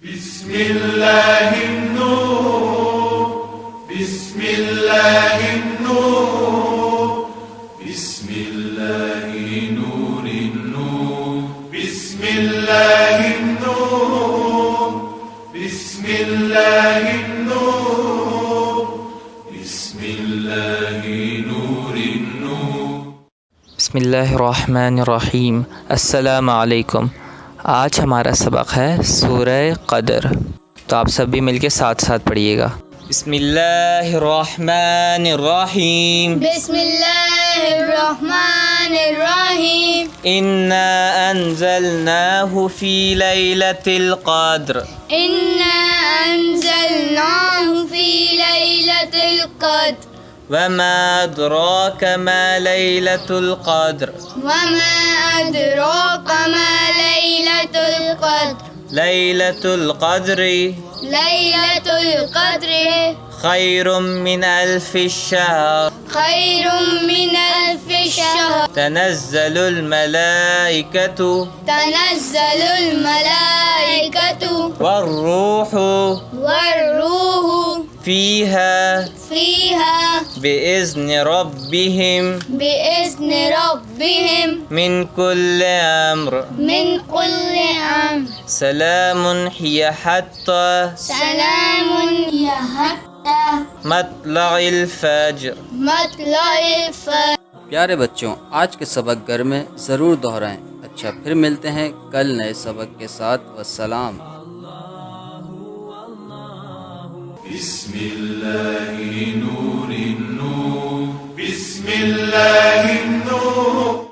बिस्मिल्लाहिन्नूर बिस्मिल्लाहिन्नूर बिस्मिल्लाहिन्नूरिन्नूर बिस्मिल्लाहिन्नूर बिस्मिल्लाहिन्नूर बिस्मिल्लाहिन्नूरिन्नूर। बिस्मिल्लाहिर्रहमानिर्रहीम। अस्सलामु अलैकुम। आज हमारा सबक है सूरह क़दर, तो आप सब भी मिलके साथ साथ पढ़िएगा। बिस्मिल्लाहिर्रहमानिर्रहीम। बिस्मिल्लाहिर्रहमानिर्रहीम। इन्ना अंज़लनाहु फ़ी लैलतिल क़द्र। इन्ना अंज़लनाहु फ़ी लैलतिल क़द्र। वमा अदराका मा लैलतुल क़द्र। वमा अदराका मा लैलतुल क़द्र। लैलतुल क़द्रि लैलतुल क़द्र खैरुम मिन अल्फ़ि शहर। खैरुम मिन अल्फ़ि शहर। तनज़्ज़लुल मलाइकतु तनज़्ज़लुल मलाइकतु वर्रूहु वर्रूहु फ़ीहा फ़ीहा बिइज़्नि रब्बिहिम बिइज़्नि रब्बिहिम मिन कुल्लि अम्र। मिन कुल्लि अम्र। सलामुन हिय हत्ता सलामुन हिय हत्ता मत्लइल फज्र। मत्लइल फज्र। प्यारे बच्चों, आज के सबक घर में ज़रूर दोहराएं। अच्छा, फिर मिलते हैं कल नए सबक के साथ। वस्सलाम। बिस्मिल्लाहिन्नूरिन्नूर बिस्मिल्लाहिन्नूर।